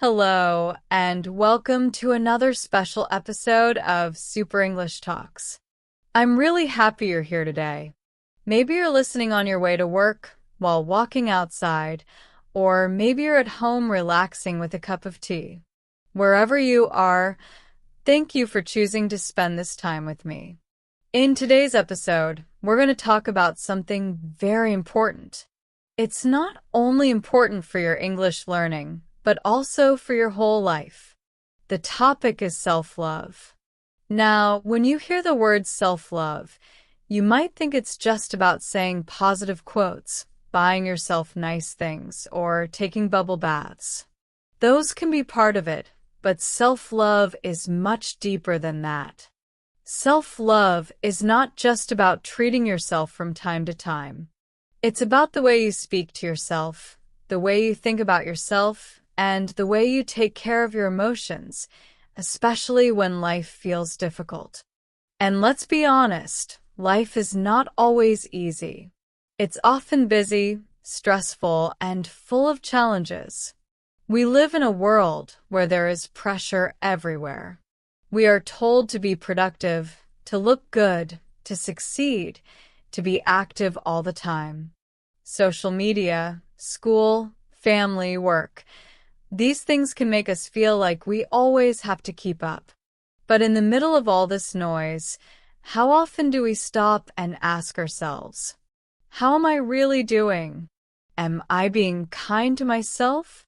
Hello, and welcome to another special episode of Super English Talks. I'm really happy you're here today. Maybe you're listening on your way to work, while walking outside, or maybe you're at home relaxing with a cup of tea. Wherever you are, thank you for choosing to spend this time with me. In today's episode, we're going to talk about something very important. It's not only important for your English learning, but also for your whole life. The topic is self-love. Now, when you hear the word self-love, you might think it's just about saying positive quotes, buying yourself nice things, or taking bubble baths. Those can be part of it, but self-love is much deeper than that. Self-love is not just about treating yourself from time to time. It's about the way you speak to yourself, the way you think about yourself, and the way you take care of your emotions, especially when life feels difficult. And let's be honest, life is not always easy. It's often busy, stressful, and full of challenges. We live in a world where there is pressure everywhere. We are told to be productive, to look good, to succeed, to be active all the time. Social media, school, family, work. These things can make us feel like we always have to keep up. But in the middle of all this noise, how often do we stop and ask ourselves, how am I really doing? Am I being kind to myself?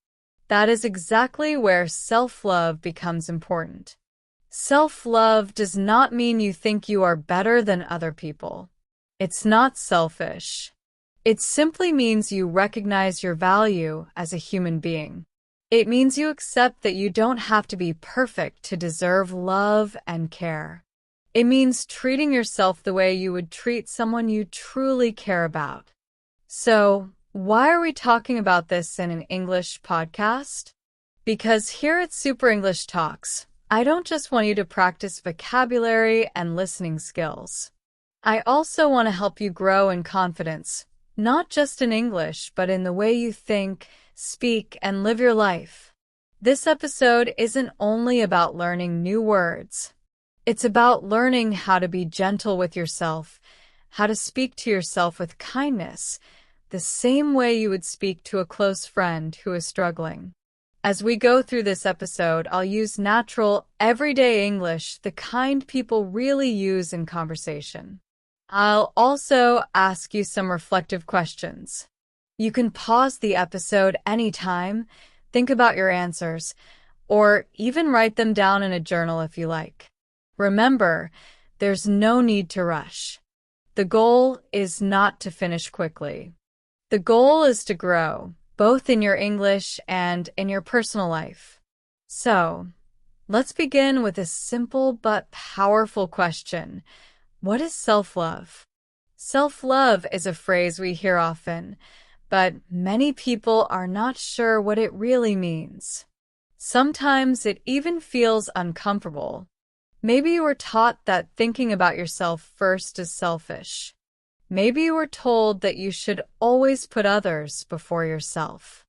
That is exactly where self-love becomes important. Self-love does not mean you think you are better than other people. It's not selfish. It simply means you recognize your value as a human being. It means you accept that you don't have to be perfect to deserve love and care. It means treating yourself the way you would treat someone you truly care about. So, why are we talking about this in an English podcast? Because here at Super English Talks, I don't just want you to practice vocabulary and listening skills. I also want to help you grow in confidence, not just in English, but in the way you think, speak, and live your life. This episode isn't only about learning new words. It's about learning how to be gentle with yourself, how to speak to yourself with kindness, the same way you would speak to a close friend who is struggling. As we go through this episode, I'll use natural, everyday English, the kind people really use in conversation. I'll also ask you some reflective questions. You can pause the episode anytime, think about your answers, or even write them down in a journal if you like. Remember, there's no need to rush. The goal is not to finish quickly. The goal is to grow, both in your English and in your personal life. So, let's begin with a simple but powerful question. What is self-love? Self-love is a phrase we hear often, but many people are not sure what it really means. Sometimes it even feels uncomfortable. Maybe you were taught that thinking about yourself first is selfish. Maybe you were told that you should always put others before yourself.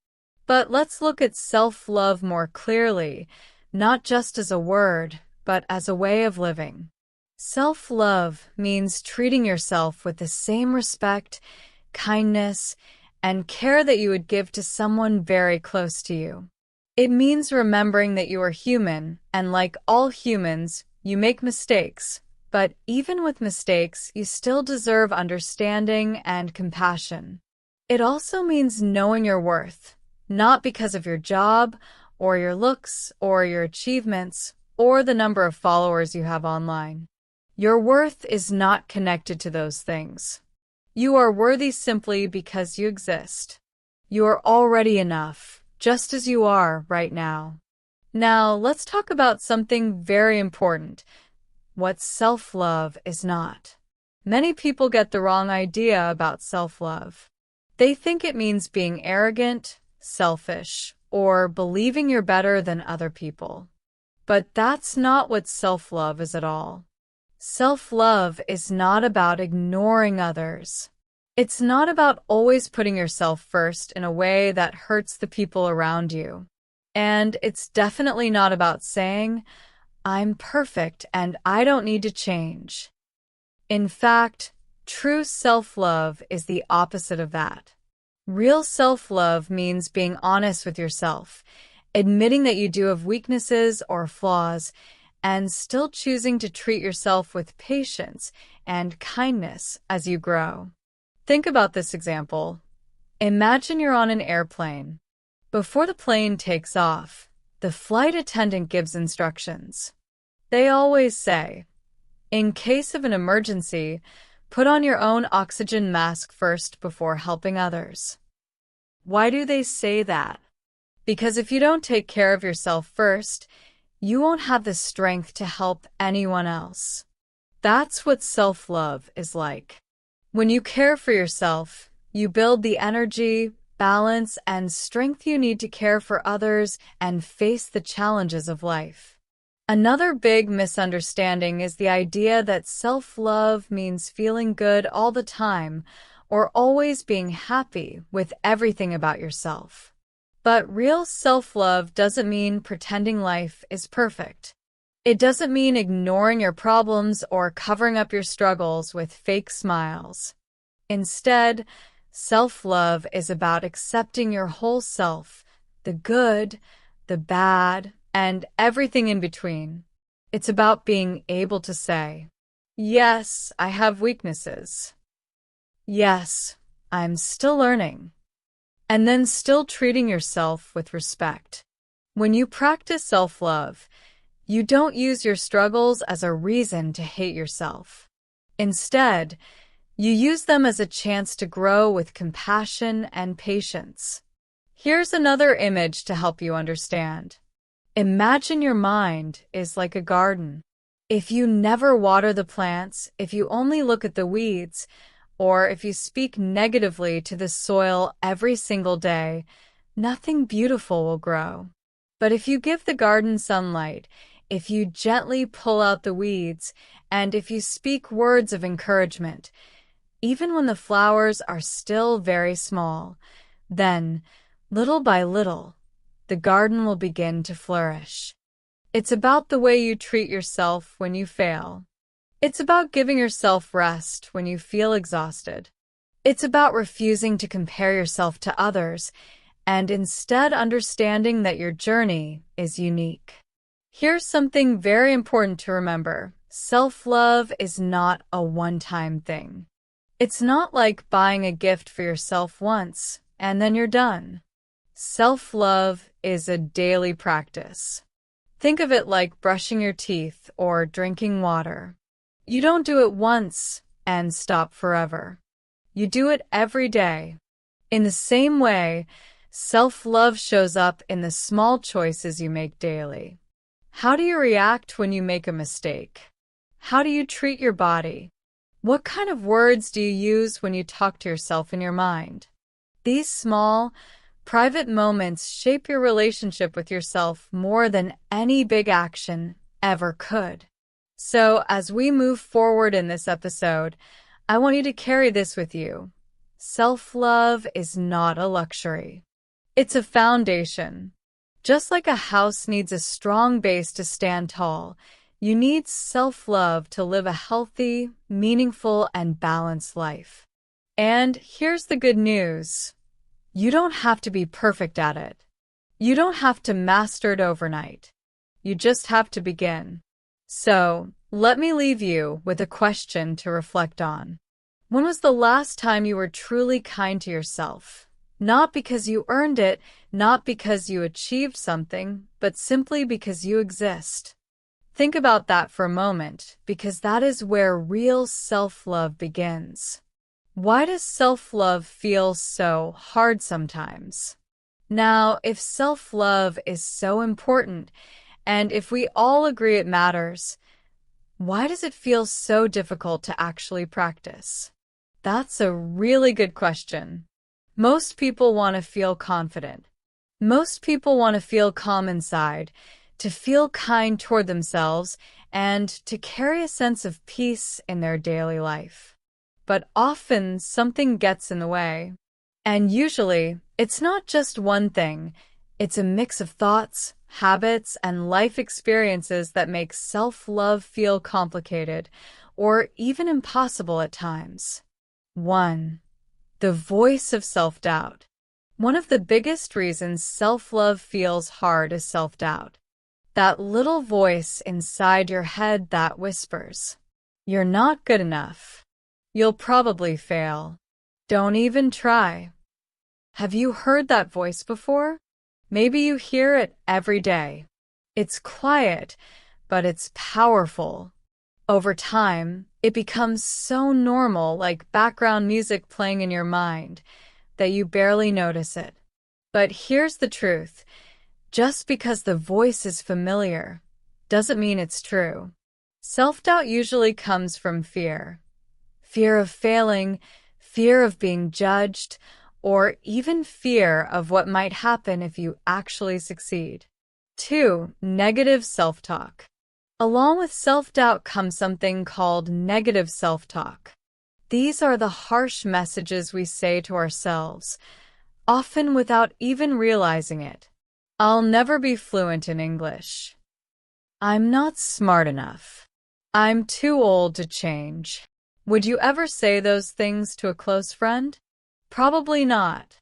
But let's look at self-love more clearly, not just as a word, but as a way of living. Self-love means treating yourself with the same respect, kindness, and care that you would give to someone very close to you. It means remembering that you are human, and like all humans, you make mistakes. But even with mistakes, you still deserve understanding and compassion. It also means knowing your worth, not because of your job, or your looks, or your achievements, or the number of followers you have online. Your worth is not connected to those things. You are worthy simply because you exist. You are already enough, just as you are right now. Now, let's talk about something very important. What self-love is not. Many people get the wrong idea about self-love. They think it means being arrogant, selfish, or believing you're better than other people. But that's not what self-love is at all. Self-love is not about ignoring others. It's not about always putting yourself first in a way that hurts the people around you. And it's definitely not about saying, I'm perfect and I don't need to change. In fact, true self-love is the opposite of that. Real self-love means being honest with yourself, admitting that you do have weaknesses or flaws, and still choosing to treat yourself with patience and kindness as you grow. Think about this example. Imagine you're on an airplane. Before the plane takes off, the flight attendant gives instructions. They always say, in case of an emergency, put on your own oxygen mask first before helping others. Why do they say that? Because if you don't take care of yourself first, you won't have the strength to help anyone else. That's what self-love is like. When you care for yourself, you build the energy, balance, and strength you need to care for others and face the challenges of life. Another big misunderstanding is the idea that self-love means feeling good all the time or always being happy with everything about yourself. But real self-love doesn't mean pretending life is perfect. It doesn't mean ignoring your problems or covering up your struggles with fake smiles. Instead, self-love is about accepting your whole self, the good, the bad, and everything in between. It's about being able to say, yes, I have weaknesses. Yes, I'm still learning. And then still treating yourself with respect. When you practice self-love, you don't use your struggles as a reason to hate yourself. Instead, you use them as a chance to grow with compassion and patience. Here's another image to help you understand. Imagine your mind is like a garden. If you never water the plants, if you only look at the weeds, or if you speak negatively to the soil every single day, nothing beautiful will grow. But if you give the garden sunlight, if you gently pull out the weeds, and if you speak words of encouragement, even when the flowers are still very small, then, little by little, the garden will begin to flourish. It's about the way you treat yourself when you fail. It's about giving yourself rest when you feel exhausted. It's about refusing to compare yourself to others and instead understanding that your journey is unique. Here's something very important to remember. Self-love is not a one-time thing. It's not like buying a gift for yourself once and then you're done. Self-love is a daily practice. Think of it like brushing your teeth or drinking water. You don't do it once and stop forever. You do it every day. In the same way, self-love shows up in the small choices you make daily. How do you react when you make a mistake? How do you treat your body? What kind of words do you use when you talk to yourself in your mind? These small, private moments shape your relationship with yourself more than any big action ever could. So, as we move forward in this episode, I want you to carry this with you. Self-love is not a luxury. It's a foundation. Just like a house needs a strong base to stand tall, you need self-love to live a healthy, meaningful, and balanced life. And here's the good news. You don't have to be perfect at it. You don't have to master it overnight. You just have to begin. So, let me leave you with a question to reflect on. When was the last time you were truly kind to yourself? Not because you earned it, not because you achieved something, but simply because you exist. Think about that for a moment, because that is where real self-love begins. Why does self-love feel so hard sometimes? Now, if self-love is so important, and if we all agree it matters, why does it feel so difficult to actually practice? That's a really good question. Most people want to feel confident. Most people want to feel calm inside, to feel kind toward themselves, and to carry a sense of peace in their daily life. But often something gets in the way. And usually, it's not just one thing. It's a mix of thoughts, habits, and life experiences that make self-love feel complicated or even impossible at times. 1. The voice of self-doubt. One of the biggest reasons self-love feels hard is self-doubt. That little voice inside your head that whispers, "You're not good enough. You'll probably fail. Don't even try." Have you heard that voice before? Maybe you hear it every day. It's quiet, but it's powerful. Over time, it becomes so normal, like background music playing in your mind, that you barely notice it. But here's the truth. Just because the voice is familiar doesn't mean it's true. Self-doubt usually comes from fear. Fear of failing, fear of being judged, or even fear of what might happen if you actually succeed. 2. Negative self-talk. Along with self-doubt comes something called negative self-talk. These are the harsh messages we say to ourselves, often without even realizing it. I'll never be fluent in English. I'm not smart enough. I'm too old to change. Would you ever say those things to a close friend? Probably not.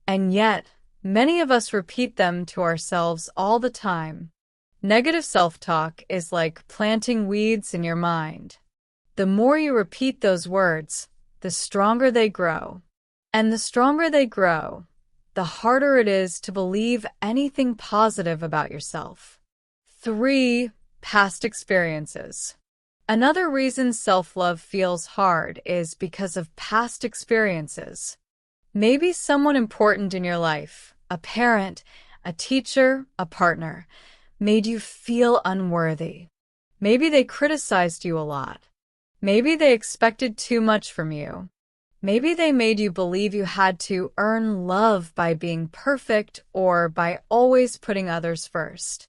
And yet, many of us repeat them to ourselves all the time. Negative self-talk is like planting weeds in your mind. The more you repeat those words, the stronger they grow. And the stronger they grow, the harder it is to believe anything positive about yourself. 3. Past experiences. Another reason self-love feels hard is because of past experiences. Maybe someone important in your life, a parent, a teacher, a partner, made you feel unworthy. Maybe they criticized you a lot. Maybe they expected too much from you. Maybe they made you believe you had to earn love by being perfect or by always putting others first.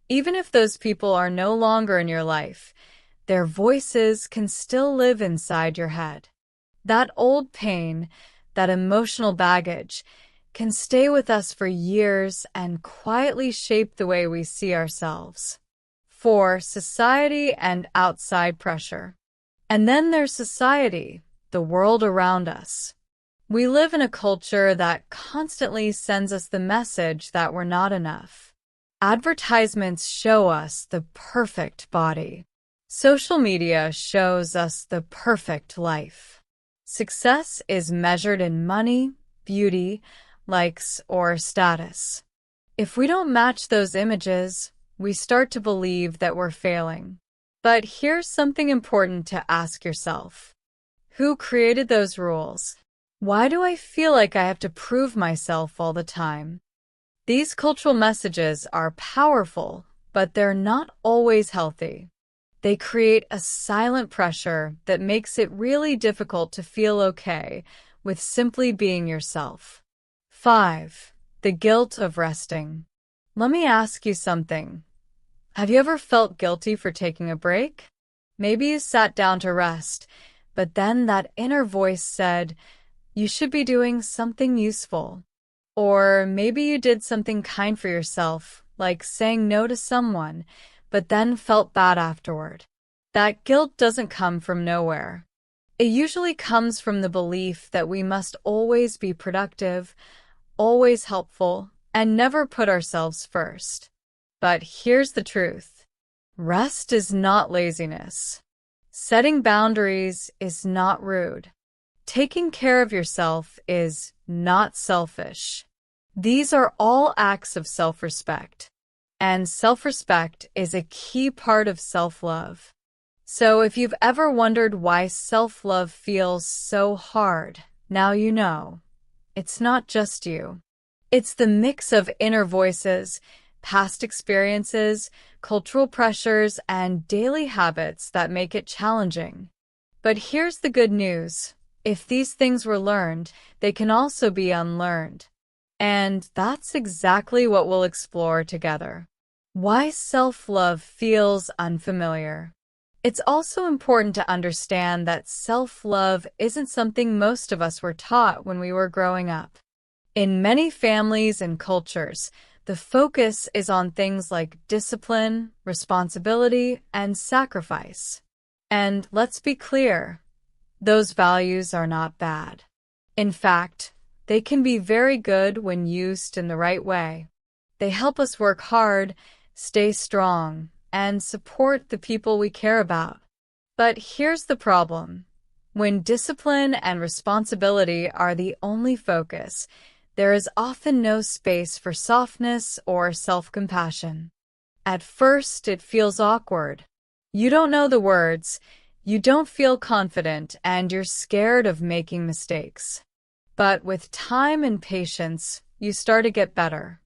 Even if those people are no longer in your life, their voices can still live inside your head. That old pain, that emotional baggage, can stay with us for years and quietly shape the way we see ourselves. 4. Society and outside pressure. And then there's society, the world around us. We live in a culture that constantly sends us the message that we're not enough. Advertisements show us the perfect body. Social media shows us the perfect life. Success is measured in money, beauty, likes, or status. If we don't match those images, we start to believe that we're failing. But here's something important to ask yourself. Who created those rules? Why do I feel like I have to prove myself all the time? These cultural messages are powerful, but they're not always healthy. They create a silent pressure that makes it really difficult to feel okay with simply being yourself. 5. The guilt of resting. Let me ask you something. Have you ever felt guilty for taking a break? Maybe you sat down to rest, but then that inner voice said, you should be doing something useful. Or maybe you did something kind for yourself, like saying no to someone, but then felt bad afterward. That guilt doesn't come from nowhere. It usually comes from the belief that we must always be productive, always helpful, and never put ourselves first. But here's the truth. Rest is not laziness. Setting boundaries is not rude. Taking care of yourself is not selfish. These are all acts of self-respect. And self-respect is a key part of self-love. So if you've ever wondered why self-love feels so hard, now you know. It's not just you. It's the mix of inner voices, past experiences, cultural pressures, and daily habits that make it challenging. But here's the good news. If these things were learned, they can also be unlearned. And that's exactly what we'll explore together. Why self-love feels unfamiliar. It's also important to understand that self-love isn't something most of us were taught when we were growing up. In many families and cultures, The focus is on things like discipline, responsibility, and sacrifice. And let's be clear, those values are not bad. In fact, they can be very good when used in the right way. They help us work hard, stay strong, and support the people we care about. But here's the problem. When discipline and responsibility are the only focus, there is often no space for softness or self-compassion. At first, it feels awkward. You don't know the words, you don't feel confident, and you're scared of making mistakes. But with time and patience, you start to get better.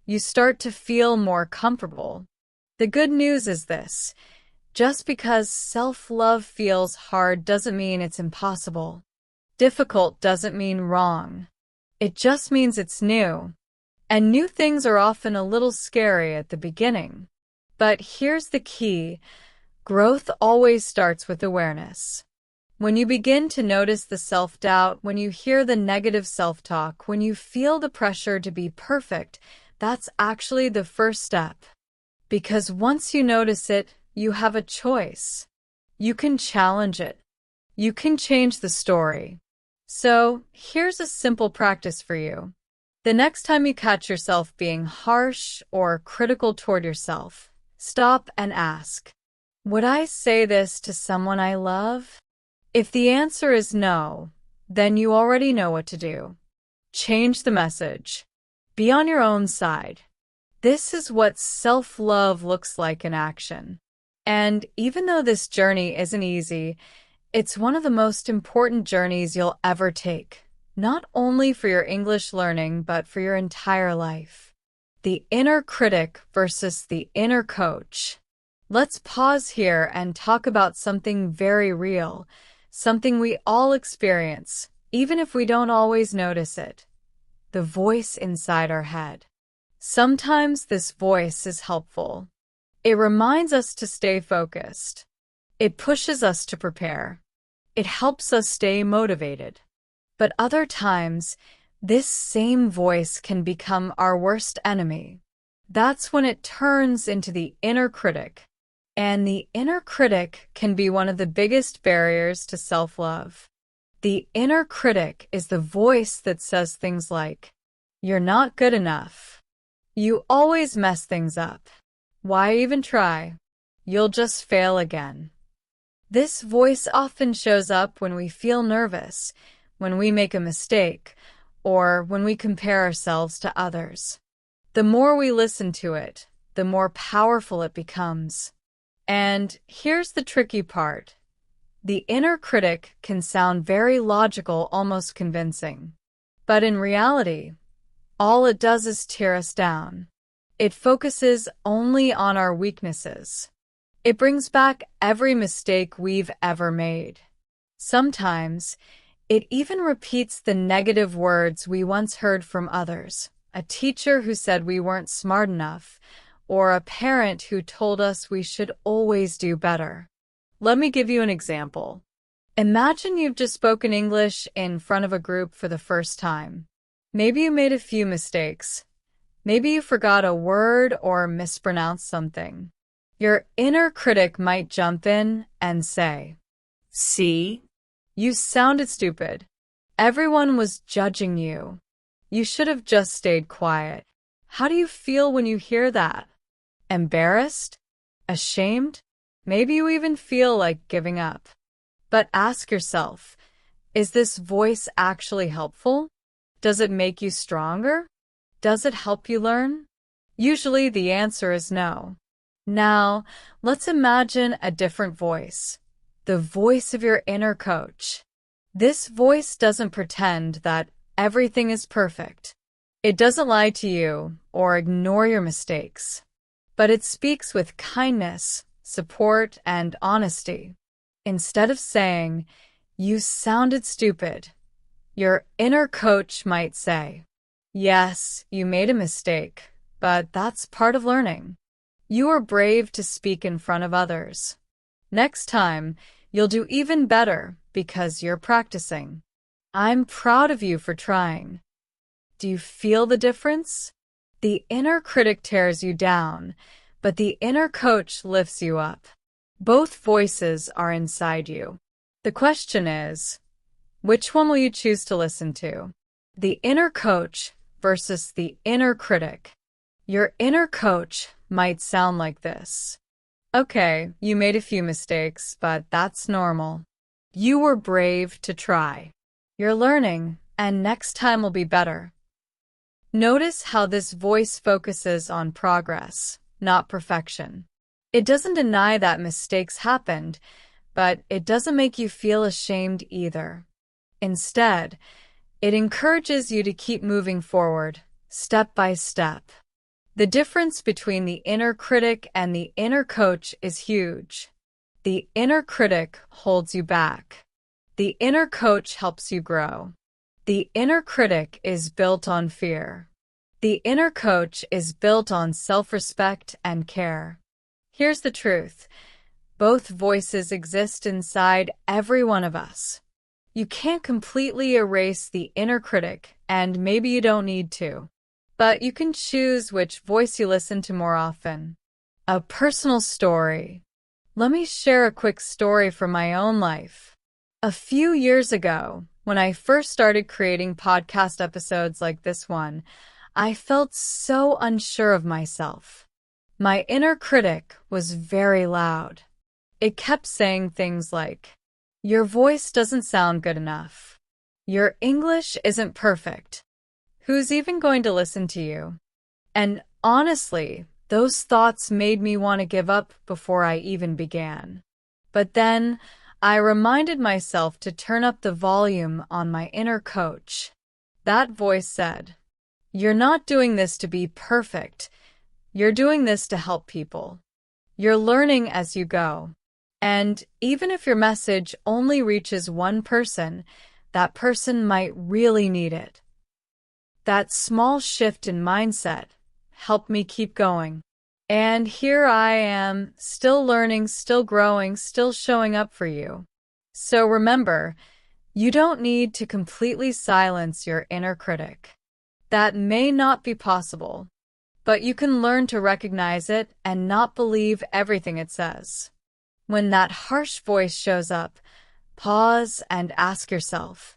You start to feel more comfortable. The good news is this: just because self-love feels hard doesn't mean it's impossible. Difficult doesn't mean wrong. It just means it's new. And new things are often a little scary at the beginning. But here's the key: growth always starts with awareness. When you begin to notice the self-doubt, when you hear the negative self-talk, when you feel the pressure to be perfect, that's actually the first step. Because once you notice it, you have a choice. You can challenge it. You can change the story. So, here's a simple practice for you. The next time you catch yourself being harsh or critical toward yourself, stop and ask, would I say this to someone I love? If the answer is no, then you already know what to do. Change the message. Be on your own side. This is what self-love looks like in action. And even though this journey isn't easy, it's one of the most important journeys you'll ever take, not only for your English learning, but for your entire life. The inner critic versus the inner coach. Let's pause here and talk about something very real, something we all experience, even if we don't always notice it. The voice inside our head. Sometimes this voice is helpful. It reminds us to stay focused. It pushes us to prepare. It helps us stay motivated. But other times, this same voice can become our worst enemy. That's when it turns into the inner critic. And the inner critic can be one of the biggest barriers to self-love. The inner critic is the voice that says things like, "You're not good enough. You always mess things up. Why even try? You'll just fail again." This voice often shows up when we feel nervous, when we make a mistake, or when we compare ourselves to others. The more we listen to it, the more powerful it becomes. And here's the tricky part. The inner critic can sound very logical, almost convincing. But in reality, all it does is tear us down. It focuses only on our weaknesses. It brings back every mistake we've ever made. Sometimes, it even repeats the negative words we once heard from others, a teacher who said we weren't smart enough, or a parent who told us we should always do better. Let me give you an example. Imagine you've just spoken English in front of a group for the first time. Maybe you made a few mistakes. Maybe you forgot a word or mispronounced something. Your inner critic might jump in and say, "See? You sounded stupid. Everyone was judging you. You should have just stayed quiet." How do you feel when you hear that? Embarrassed? Ashamed? Maybe you even feel like giving up. But ask yourself, is this voice actually helpful? Does it make you stronger? Does it help you learn? Usually the answer is no. Now, let's imagine a different voice. The voice of your inner coach. This voice doesn't pretend that everything is perfect. It doesn't lie to you or ignore your mistakes. But it speaks with kindness, support, and honesty. Instead of saying, "You sounded stupid," your inner coach might say, "Yes, you made a mistake, but that's part of learning. You are brave to speak in front of others. Next time, you'll do even better because you're practicing. I'm proud of you for trying." Do you feel the difference? The inner critic tears you down, but the inner coach lifts you up. Both voices are inside you. The question is, which one will you choose to listen to? The inner coach versus the inner critic. Your inner coach might sound like this. Okay, you made a few mistakes, but that's normal. You were brave to try. You're learning, and next time will be better. Notice how this voice focuses on progress, not perfection. It doesn't deny that mistakes happened, but it doesn't make you feel ashamed either. Instead, it encourages you to keep moving forward, step by step. The difference between the inner critic and the inner coach is huge. The inner critic holds you back. The inner coach helps you grow. The inner critic is built on fear. The inner coach is built on self-respect and care. Here's the truth. Both voices exist inside every one of us. You can't completely erase the inner critic, and maybe you don't need to. But you can choose which voice you listen to more often. A personal story. Let me share a quick story from my own life. A few years ago, when I first started creating podcast episodes like this one, I felt so unsure of myself. My inner critic was very loud. It kept saying things like, "Your voice doesn't sound good enough. Your English isn't perfect. Who's even going to listen to you?" And honestly, those thoughts made me want to give up before I even began. But then, I reminded myself to turn up the volume on my inner coach. That voice said, "You're not doing this to be perfect. You're doing this to help people. You're learning as you go. And even if your message only reaches one person, that person might really need it." That small shift in mindset helped me keep going. And here I am, still learning, still growing, still showing up for you. So remember, you don't need to completely silence your inner critic. That may not be possible, but you can learn to recognize it and not believe everything it says. When that harsh voice shows up, pause and ask yourself,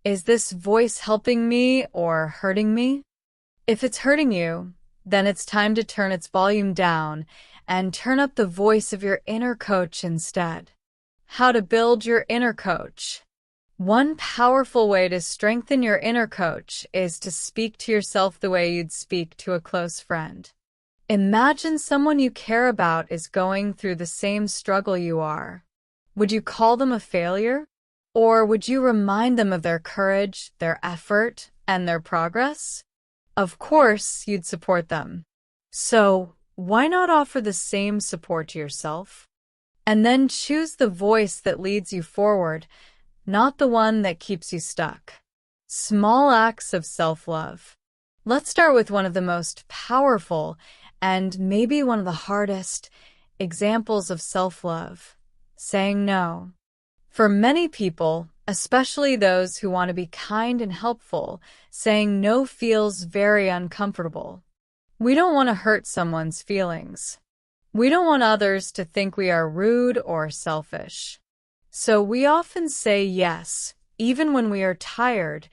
is this voice helping me or hurting me? If it's hurting you, then it's time to turn its volume down and turn up the voice of your inner coach instead. How to build your inner coach. One powerful way to strengthen your inner coach is to speak to yourself the way you'd speak to a close friend. Imagine someone you care about is going through the same struggle you are. Would you call them a failure? Or would you remind them of their courage, their effort, and their progress? Of course, you'd support them. So, why not offer the same support to yourself? And then choose the voice that leads you forward, not the one that keeps you stuck. Small acts of self-love. Let's start with one of the most powerful and maybe one of the hardest examples of self-love: saying no. For many people, especially those who want to be kind and helpful, saying no feels very uncomfortable. We don't want to hurt someone's feelings. We don't want others to think we are rude or selfish. So we often say yes, even when we are tired,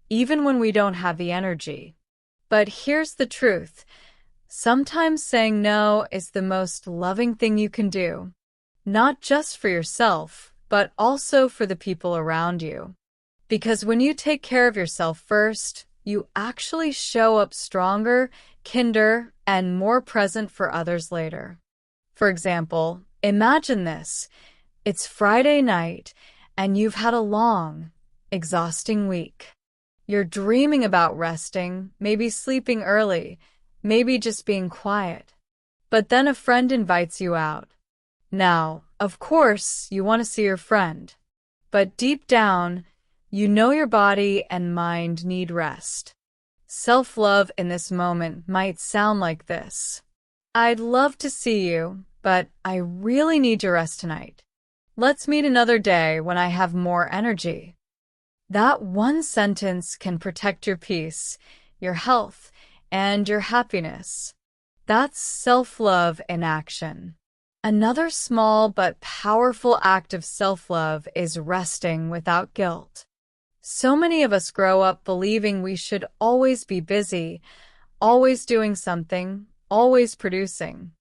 even when we don't have the energy. But here's the truth. Sometimes saying no is the most loving thing you can do. Not just for yourself, but also for the people around you. Because when you take care of yourself first, you actually show up stronger, kinder, and more present for others later. For example, imagine this. It's Friday night, and you've had a long, exhausting week. You're dreaming about resting, maybe sleeping early, maybe just being quiet. But then a friend invites you out. Now, of course, you want to see your friend. But deep down, you know your body and mind need rest. Self-love in this moment might sound like this. I'd love to see you, but I really need your rest tonight. Let's meet another day when I have more energy. That one sentence can protect your peace, your health, and your happiness. That's self-love in action. Another small but powerful act of self-love is resting without guilt. So many of us grow up believing we should always be busy, always doing something, always producing.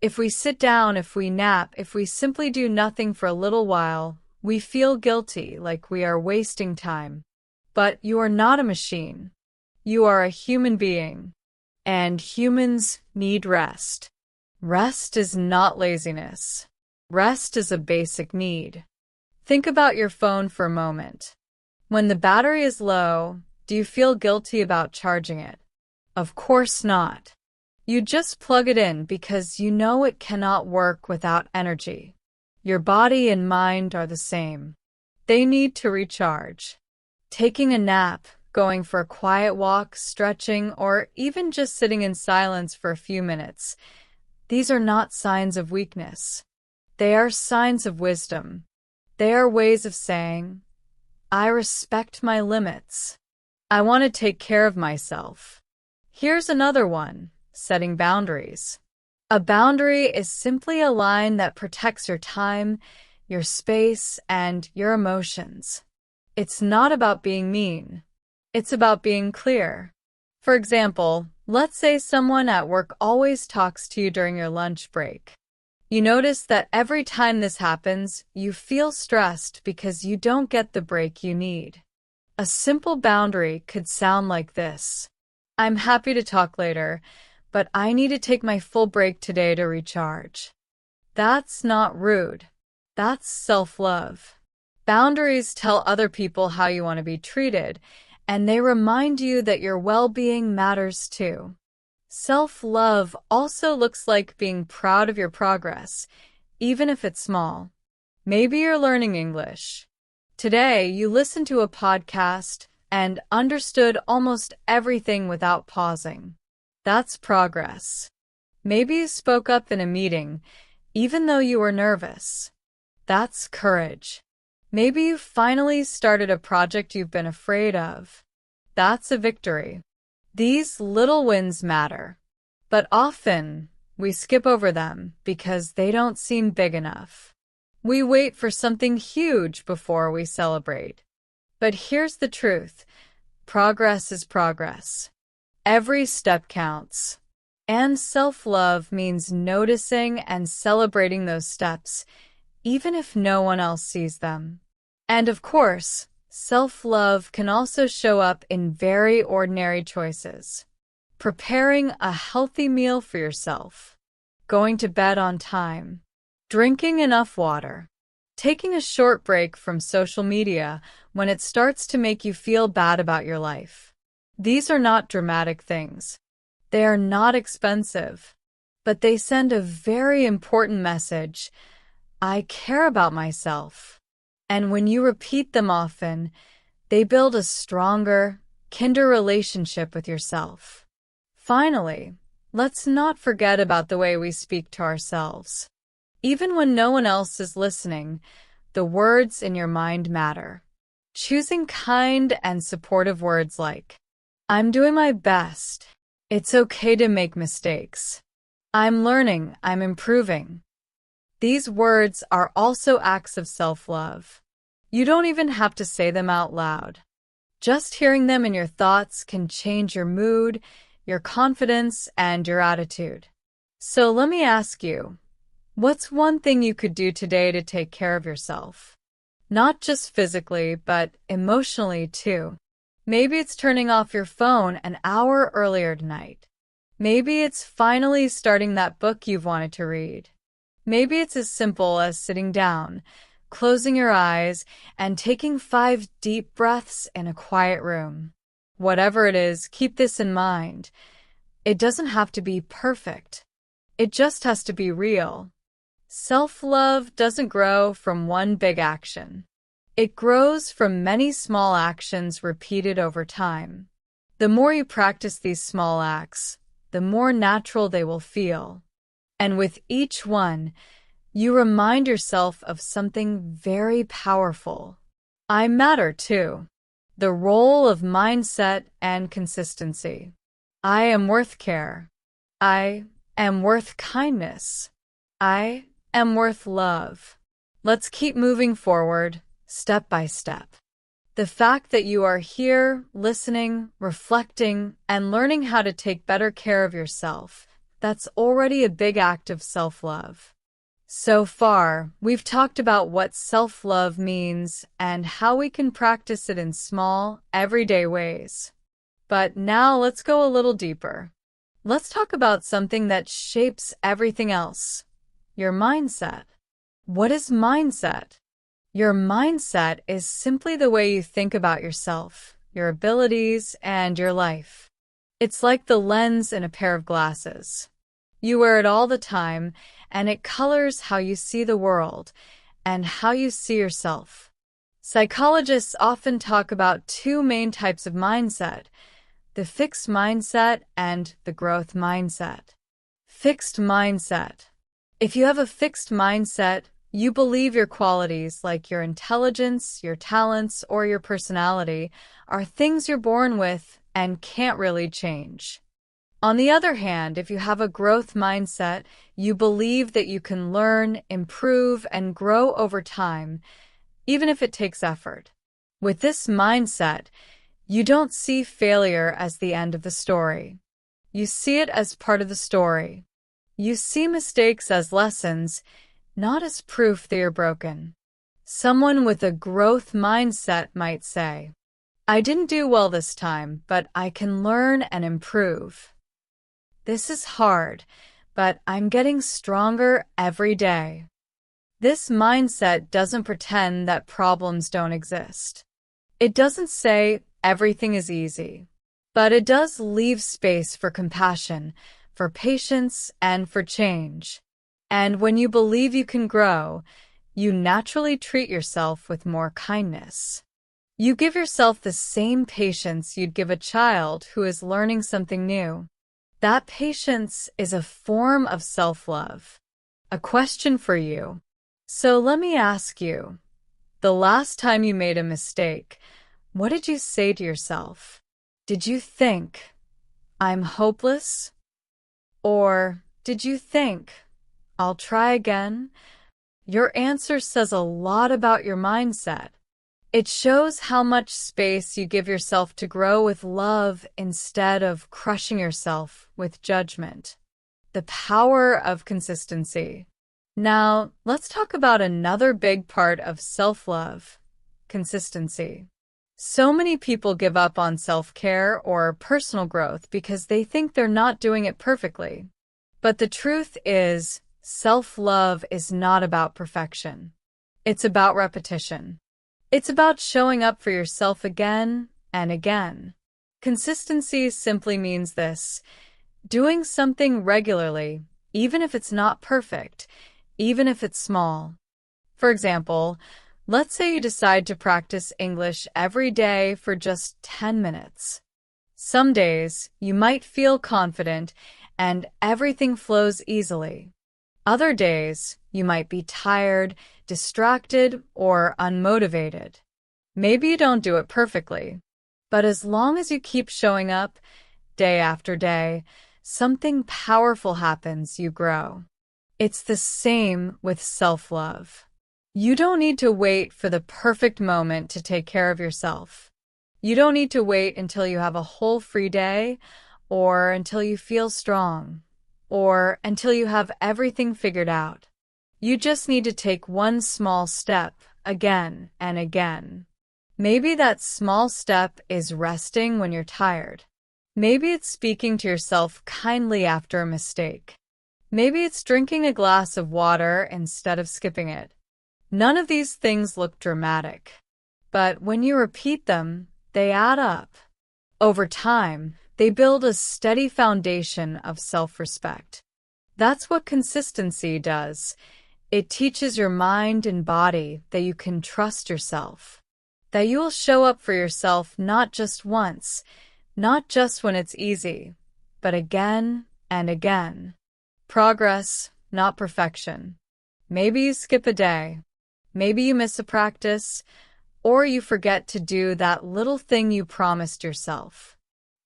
If we sit down, if we nap, if we simply do nothing for a little while, we feel guilty, like we are wasting time. But you are not a machine. You are a human being. And humans need rest. Rest is not laziness. Rest is a basic need. Think about your phone for a moment. When the battery is low, do you feel guilty about charging it? Of course not. You just plug it in because you know it cannot work without energy. Your body and mind are the same. They need to recharge. Taking a nap, going for a quiet walk, stretching, or even just sitting in silence for a few minutes, these are not signs of weakness. They are signs of wisdom. They are ways of saying, I respect my limits. I want to take care of myself. Here's another one, setting boundaries. A boundary is simply a line that protects your time, your space, and your emotions. It's not about being mean. It's about being clear. For example, let's say someone at work always talks to you during your lunch break. You notice that every time this happens, you feel stressed because you don't get the break you need. A simple boundary could sound like this. I'm happy to talk later, but I need to take my full break today to recharge. That's not rude. That's self-love. Boundaries tell other people how you want to be treated, and they remind you that your well-being matters too. Self-love also looks like being proud of your progress, even if it's small. Maybe you're learning English. Today, you listened to a podcast and understood almost everything without pausing. That's progress. Maybe you spoke up in a meeting, even though you were nervous. That's courage. Maybe you finally started a project you've been afraid of. That's a victory. These little wins matter, but often we skip over them because they don't seem big enough. We wait for something huge before we celebrate. But here's the truth. Progress is progress. Every step counts. And self-love means noticing and celebrating those steps, even if no one else sees them. And of course, self-love can also show up in very ordinary choices. Preparing a healthy meal for yourself, going to bed on time, drinking enough water, taking a short break from social media when it starts to make you feel bad about your life. These are not dramatic things. They are not expensive, but they send a very important message. I care about myself. And when you repeat them often, they build a stronger, kinder relationship with yourself. Finally, let's not forget about the way we speak to ourselves. Even when no one else is listening, the words in your mind matter. Choosing kind and supportive words like, I'm doing my best. It's okay to make mistakes. I'm learning. I'm improving. These words are also acts of self-love. You don't even have to say them out loud. Just hearing them in your thoughts can change your mood, your confidence, and your attitude. So let me ask you, what's one thing you could do today to take care of yourself? Not just physically, but emotionally too. Maybe it's turning off your phone an hour earlier tonight. Maybe it's finally starting that book you've wanted to read. Maybe it's as simple as sitting down, closing your eyes, and taking 5 deep breaths in a quiet room. Whatever it is, keep this in mind. It doesn't have to be perfect. It just has to be real. Self-love doesn't grow from one big action. It grows from many small actions repeated over time. The more you practice these small acts, the more natural they will feel. And with each one, you remind yourself of something very powerful. I matter too. The role of mindset and consistency. I am worth care. I am worth kindness. I am worth love. Let's keep moving forward, step by step. The fact that you are here, listening, reflecting, and learning how to take better care of yourself, that's already a big act of self-love. So far, we've talked about what self-love means and how we can practice it in small, everyday ways. But now let's go a little deeper. Let's talk about something that shapes everything else: your mindset. What is mindset? Your mindset is simply the way you think about yourself, your abilities, and your life. It's like the lens in a pair of glasses. You wear it all the time, and it colors how you see the world and how you see yourself. Psychologists often talk about two main types of mindset: the fixed mindset and the growth mindset. Fixed mindset. If you have a fixed mindset, you believe your qualities, like your intelligence, your talents, or your personality, are things you're born with and can't really change. On the other hand, if you have a growth mindset, you believe that you can learn, improve, and grow over time, even if it takes effort. With this mindset, you don't see failure as the end of the story. You see it as part of the story. You see mistakes as lessons, not as proof that you're broken. Someone with a growth mindset might say, "I didn't do well this time, but I can learn and improve. This is hard, but I'm getting stronger every day." This mindset doesn't pretend that problems don't exist. It doesn't say everything is easy, but it does leave space for compassion, for patience, and for change. And when you believe you can grow, you naturally treat yourself with more kindness. You give yourself the same patience you'd give a child who is learning something new. That patience is a form of self-love. A question for you. So let me ask you, the last time you made a mistake, what did you say to yourself? Did you think, "I'm hopeless"? Or did you think, "I'll try again"? Your answer says a lot about your mindset. It shows how much space you give yourself to grow with love instead of crushing yourself with judgment. The power of consistency. Now, let's talk about another big part of self-love: consistency. So many people give up on self-care or personal growth because they think they're not doing it perfectly. But the truth is, self-love is not about perfection. It's about repetition. It's about showing up for yourself again and again. Consistency simply means this: doing something regularly, even if it's not perfect, even if it's small. For example, let's say you decide to practice English every day for just 10 minutes. Some days, you might feel confident and everything flows easily. Other days, you might be tired, distracted, or unmotivated. Maybe you don't do it perfectly, but as long as you keep showing up, day after day, something powerful happens. You grow. It's the same with self-love. You don't need to wait for the perfect moment to take care of yourself. You don't need to wait until you have a whole free day, or until you feel strong, or until you have everything figured out. You just need to take one small step again and again. Maybe that small step is resting when you're tired. Maybe it's speaking to yourself kindly after a mistake. Maybe it's drinking a glass of water instead of skipping it. None of these things look dramatic, but when you repeat them, they add up. Over time, they build a steady foundation of self-respect. That's what consistency does. It teaches your mind and body that you can trust yourself, that you will show up for yourself not just once, not just when it's easy, but again and again. Progress, not perfection. Maybe you skip a day. Maybe you miss a practice, or you forget to do that little thing you promised yourself.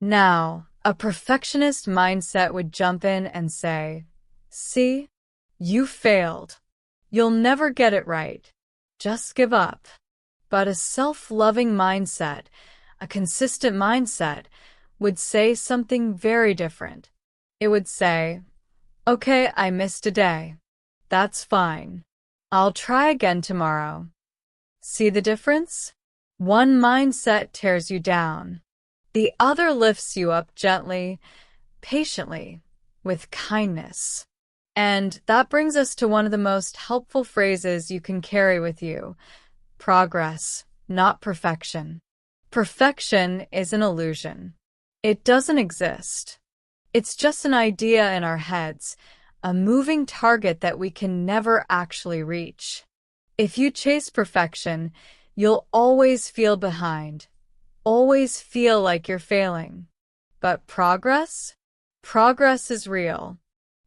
Now, A perfectionist mindset would jump in and say, "See, you failed. You'll never get it right. Just give up." But a self-loving mindset, a consistent mindset, would say something very different. It would say, "Okay, I missed a day. That's fine. I'll try again tomorrow." See the difference? One mindset tears you down. The other lifts you up gently, patiently, with kindness. And that brings us to one of the most helpful phrases you can carry with you: progress, not perfection. Perfection is an illusion. It doesn't exist. It's just an idea in our heads, a moving target that we can never actually reach. If you chase perfection, you'll always feel behind, always feel like you're failing. But progress? Progress is real.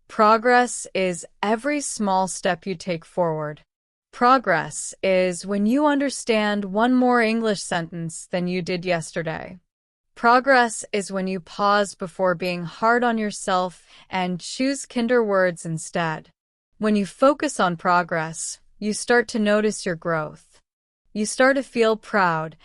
Progress is every small step you take forward. Progress is when you understand one more English sentence than you did yesterday. Progress is when you pause before being hard on yourself and choose kinder words instead. When you focus on progress, you start to notice your growth. You start to feel proud,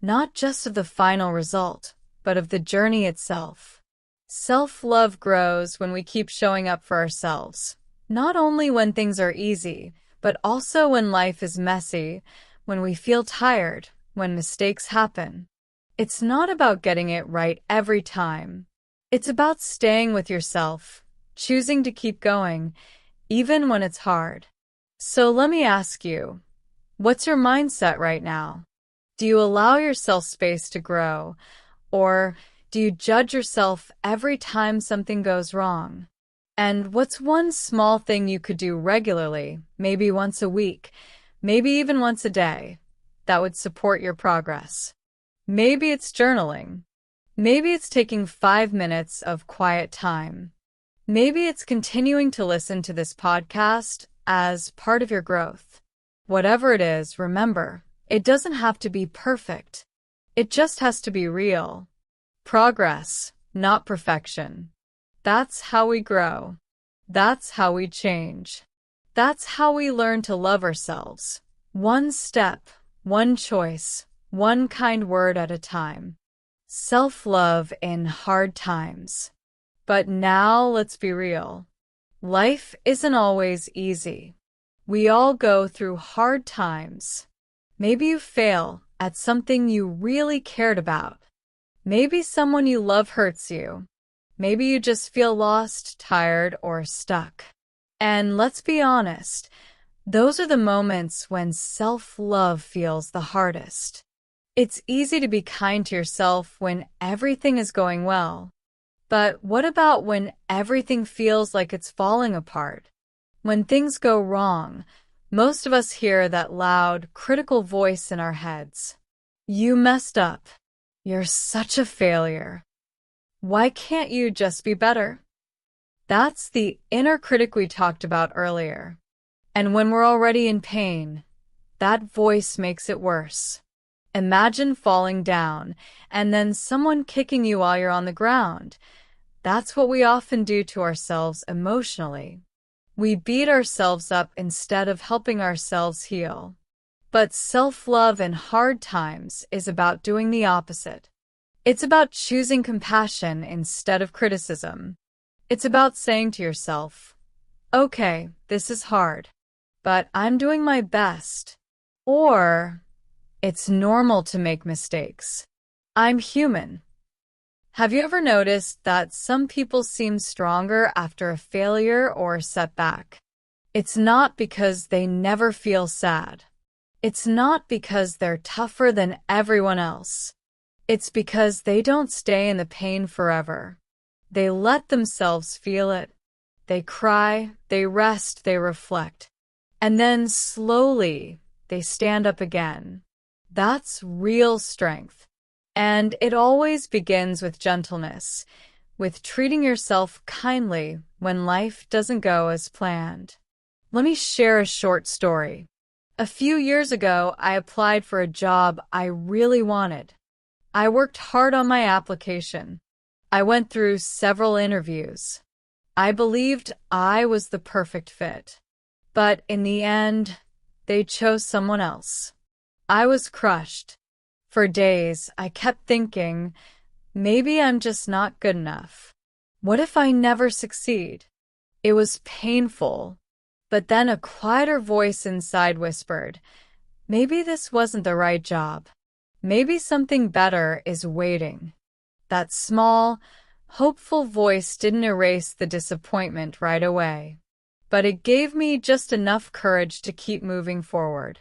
not just of the final result, but of the journey itself. Self-love grows when we keep showing up for ourselves, not only when things are easy, but also when life is messy, when we feel tired, when mistakes happen. It's not about getting it right every time. It's about staying with yourself, choosing to keep going, even when it's hard. So let me ask you, what's your mindset right now? Do you allow yourself space to grow, or do you judge yourself every time something goes wrong? And what's one small thing you could do regularly, maybe once a week, maybe even once a day, that would support your progress? Maybe it's journaling. Maybe it's taking 5 minutes of quiet time. Maybe it's continuing to listen to this podcast as part of your growth. Whatever it is, remember, it doesn't have to be perfect. It just has to be real. Progress, not perfection. That's how we grow. That's how we change. That's how we learn to love ourselves. One step, one choice, one kind word at a time. Self-love in hard times. But now let's be real. Life isn't always easy. We all go through hard times. Maybe you fail at something you really cared about. Maybe someone you love hurts you. Maybe you just feel lost, tired, or stuck. And let's be honest, those are the moments when self-love feels the hardest. It's easy to be kind to yourself when everything is going well. But what about when everything feels like it's falling apart? When things go wrong, most of us hear that loud, critical voice in our heads. You messed up. You're such a failure. Why can't you just be better? That's the inner critic we talked about earlier. And when we're already in pain, that voice makes it worse. Imagine falling down and then someone kicking you while you're on the ground. That's what we often do to ourselves emotionally. We beat ourselves up instead of helping ourselves heal. But self-love in hard times is about doing the opposite. It's about choosing compassion instead of criticism. It's about saying to yourself, "Okay, this is hard, but I'm doing my best." Or, "It's normal to make mistakes. I'm human." Have you ever noticed that some people seem stronger after a failure or a setback? It's not because they never feel sad. It's not because they're tougher than everyone else. It's because they don't stay in the pain forever. They let themselves feel it. They cry, they rest, they reflect. And then slowly, they stand up again. That's real strength. And it always begins with gentleness, with treating yourself kindly when life doesn't go as planned. Let me share a short story. A few years ago, I applied for a job I really wanted. I worked hard on my application. I went through several interviews. I believed I was the perfect fit. But in the end, they chose someone else. I was crushed. For days, I kept thinking, maybe I'm just not good enough. What if I never succeed? It was painful. But then a quieter voice inside whispered, maybe this wasn't the right job. Maybe something better is waiting. That small, hopeful voice didn't erase the disappointment right away, but it gave me just enough courage to keep moving forward.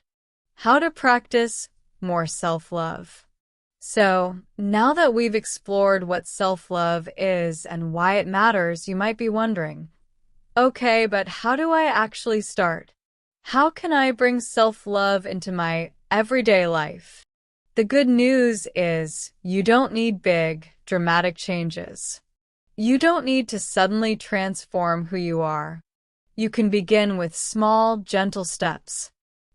How to practice more self-love. So, now that we've explored what self-love is and why it matters, you might be wondering, okay, but how do I actually start? How can I bring self-love into my everyday life? The good news is you don't need big, dramatic changes. You don't need to suddenly transform who you are. You can begin with small, gentle steps.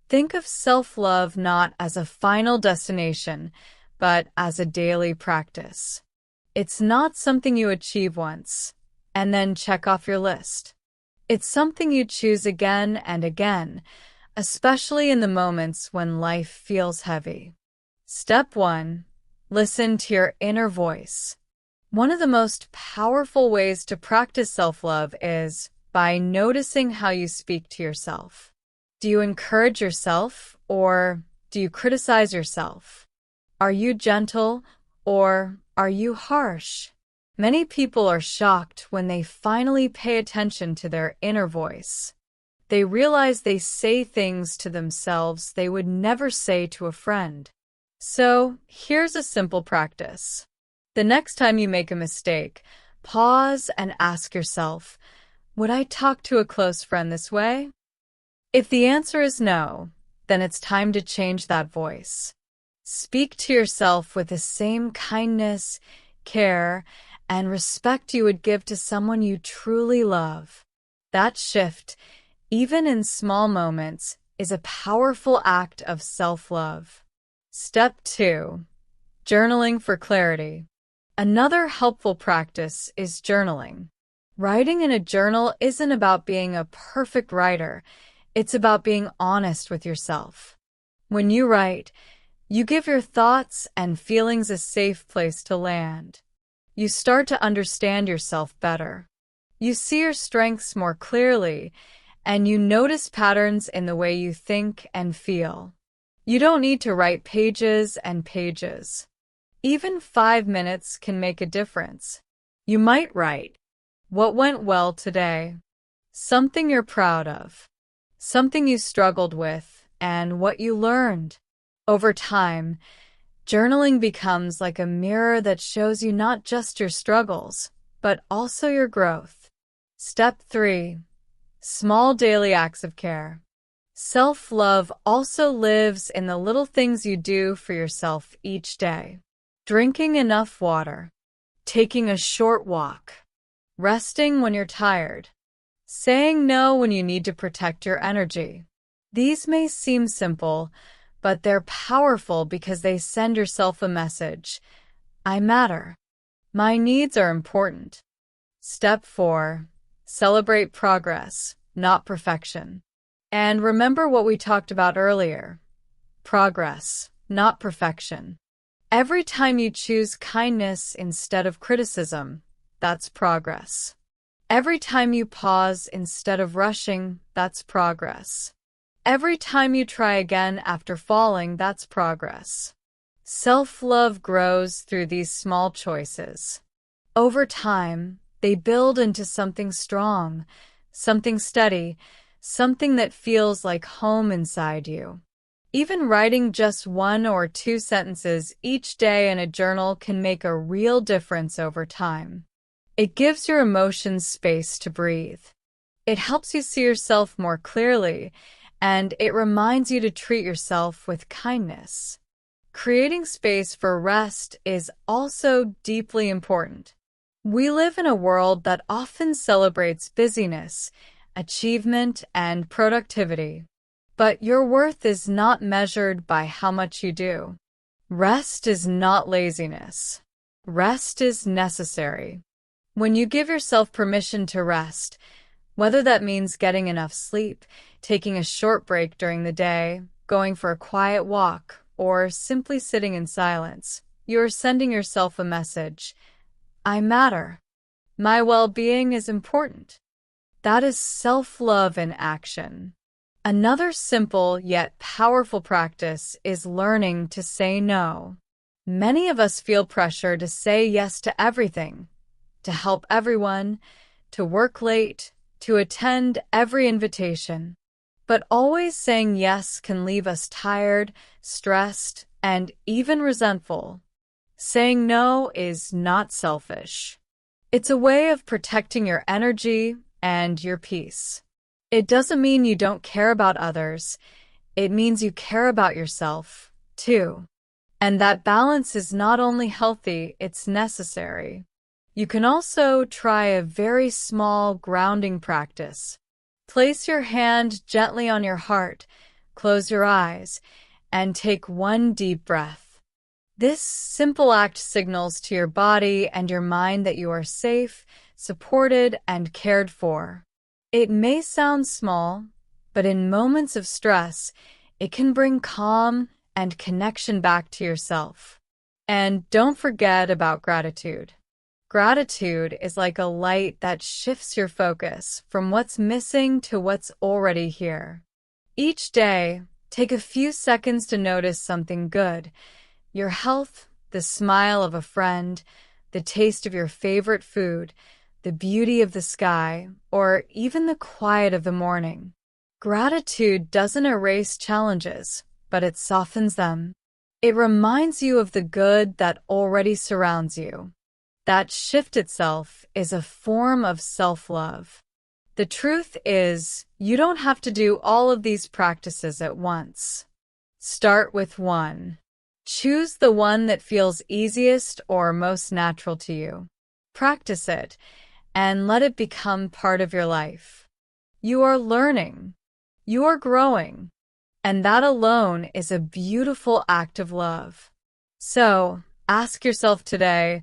Think of self-love not as a final destination, but as a daily practice. It's not something you achieve once and then check off your list. It's something you choose again and again, especially in the moments when life feels heavy. Step 1. Listen to your inner voice. One of the most powerful ways to practice self-love is by noticing how you speak to yourself. Do you encourage yourself or do you criticize yourself? Are you gentle or are you harsh? Many people are shocked when they finally pay attention to their inner voice. They realize they say things to themselves they would never say to a friend. So, here's a simple practice. The next time you make a mistake, pause and ask yourself, would I talk to a close friend this way? If the answer is no, then it's time to change that voice. Speak to yourself with the same kindness, care, and respect you would give to someone you truly love. That shift, even in small moments, is a powerful act of self-love. Step 2. Journaling for clarity. Another helpful practice is journaling. Writing in a journal isn't about being a perfect writer. It's about being honest with yourself. When you write, you give your thoughts and feelings a safe place to land. You start to understand yourself better. You see your strengths more clearly, and you notice patterns in the way you think and feel. You don't need to write pages and pages. Even 5 minutes can make a difference. You might write, what went well today? Something you're proud of. Something you struggled with, and what you learned. Over time, journaling becomes like a mirror that shows you not just your struggles, but also your growth. Step 3. Small daily acts of care. Self-love also lives in the little things you do for yourself each day. Drinking enough water, taking a short walk, resting when you're tired, saying no when you need to protect your energy. These may seem simple, but they're powerful because they send yourself a message. I matter. My needs are important. Step 4. Celebrate progress, not perfection. And remember what we talked about earlier. Progress, not perfection. Every time you choose kindness instead of criticism, that's progress. Every time you pause instead of rushing, that's progress. Every time you try again after falling, that's progress. Self-love grows through these small choices. Over time, they build into something strong, something steady, something that feels like home inside you. Even writing just 1 or 2 sentences each day in a journal can make a real difference over time. It gives your emotions space to breathe. It helps you see yourself more clearly, and it reminds you to treat yourself with kindness. Creating space for rest is also deeply important. We live in a world that often celebrates busyness, achievement, and productivity. But your worth is not measured by how much you do. Rest is not laziness. Rest is necessary. When you give yourself permission to rest, whether that means getting enough sleep, taking a short break during the day, going for a quiet walk, or simply sitting in silence, you are sending yourself a message. I matter. My well-being is important. That is self-love in action. Another simple yet powerful practice is learning to say no. Many of us feel pressure to say yes to everything, to help everyone, to work late, to attend every invitation. But always saying yes can leave us tired, stressed, and even resentful. Saying no is not selfish. It's a way of protecting your energy and your peace. It doesn't mean you don't care about others. It means you care about yourself, too. And that balance is not only healthy, it's necessary. You can also try a very small grounding practice. Place your hand gently on your heart, close your eyes, and take one deep breath. This simple act signals to your body and your mind that you are safe, supported, and cared for. It may sound small, but in moments of stress, it can bring calm and connection back to yourself. And don't forget about gratitude. Gratitude is like a light that shifts your focus from what's missing to what's already here. Each day, take a few seconds to notice something good. Your health, the smile of a friend, the taste of your favorite food, the beauty of the sky, or even the quiet of the morning. Gratitude doesn't erase challenges, but it softens them. It reminds you of the good that already surrounds you. That shift itself is a form of self-love. The truth is, you don't have to do all of these practices at once. Start with one. Choose the one that feels easiest or most natural to you. Practice it, and let it become part of your life. You are learning. You are growing. And that alone is a beautiful act of love. So, ask yourself today,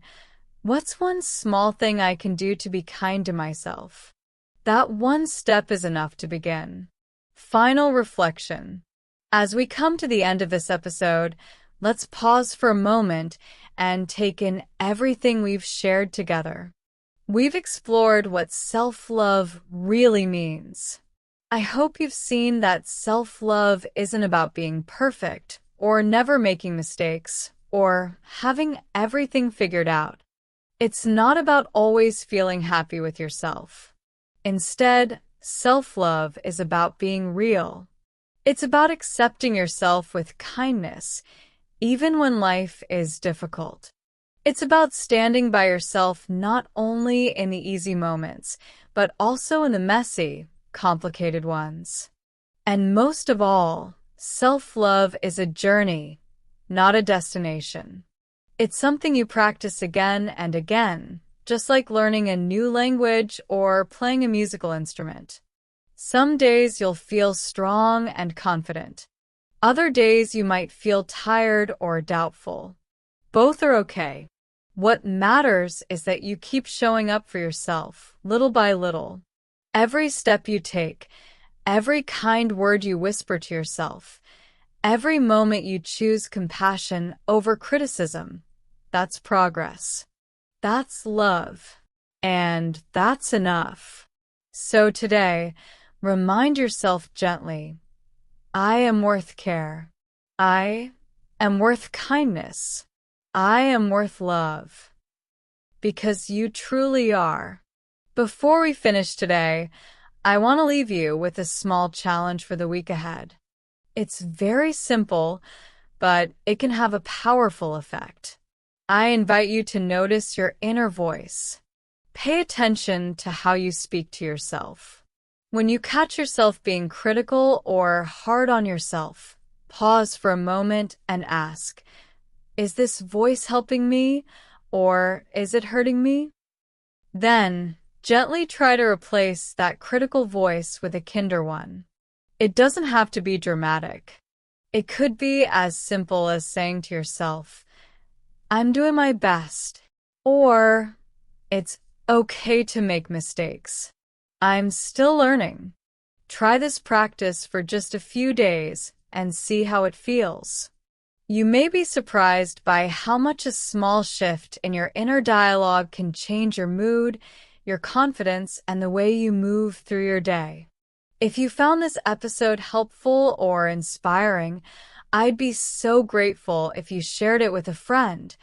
what's one small thing I can do to be kind to myself? That one step is enough to begin. Final reflection. As we come to the end of this episode, let's pause for a moment and take in everything we've shared together. We've explored what self-love really means. I hope you've seen that self-love isn't about being perfect, or never making mistakes, or having everything figured out. It's not about always feeling happy with yourself. Instead, self-love is about being real. It's about accepting yourself with kindness, even when life is difficult. It's about standing by yourself not only in the easy moments, but also in the messy, complicated ones. And most of all, self-love is a journey, not a destination. It's something you practice again and again, just like learning a new language or playing a musical instrument. Some days you'll feel strong and confident. Other days you might feel tired or doubtful. Both are okay. What matters is that you keep showing up for yourself, little by little. Every step you take, every kind word you whisper to yourself, every moment you choose compassion over criticism, that's progress. That's love. And that's enough. So today, remind yourself gently, I am worth care. I am worth kindness. I am worth love. Because you truly are. Before we finish today, I want to leave you with a small challenge for the week ahead. It's very simple, but it can have a powerful effect. I invite you to notice your inner voice. Pay attention to how you speak to yourself. When you catch yourself being critical or hard on yourself, pause for a moment and ask, is this voice helping me, or is it hurting me? Then, gently try to replace that critical voice with a kinder one. It doesn't have to be dramatic. It could be as simple as saying to yourself, I'm doing my best, Or it's okay to make mistakes. I'm still learning. Try this practice for just a few days and see how it feels. You may be surprised by how much a small shift in your inner dialogue can change your mood, your confidence, and the way you move through your day. If you found this episode helpful or inspiring, I'd be so grateful if you shared it with a friend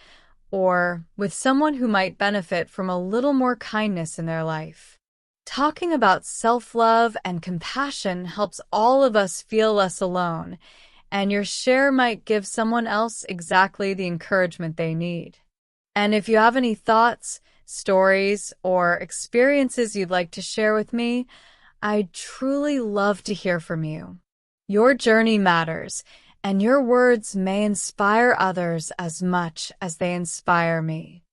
or with someone who might benefit from a little more kindness in their life. Talking about self-love and compassion helps all of us feel less alone, and your share might give someone else exactly the encouragement they need. And if you have any thoughts, stories, or experiences you'd like to share with me, I'd truly love to hear from you. Your journey matters, and your words may inspire others as much as they inspire me.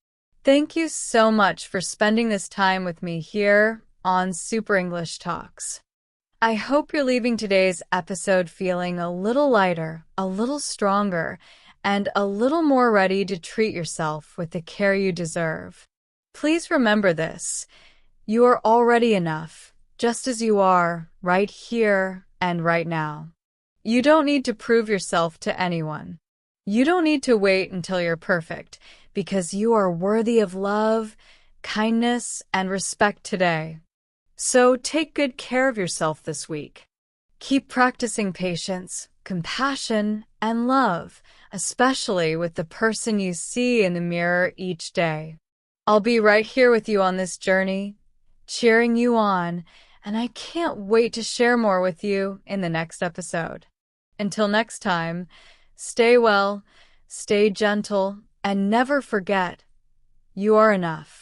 Thank you so much for spending this time with me here on Super English Talks. I hope you're leaving today's episode feeling a little lighter, a little stronger, and a little more ready to treat yourself with the care you deserve. Please remember this: you are already enough, just as you are, right here and right now. You don't need to prove yourself to anyone. You don't need to wait until you're perfect, because you are worthy of love, kindness, and respect today. So take good care of yourself this week. Keep practicing patience, compassion, and love, especially with the person you see in the mirror each day. I'll be right here with you on this journey, cheering you on, and I can't wait to share more with you in the next episode. Until next time, stay well, stay gentle, and never forget, you are enough.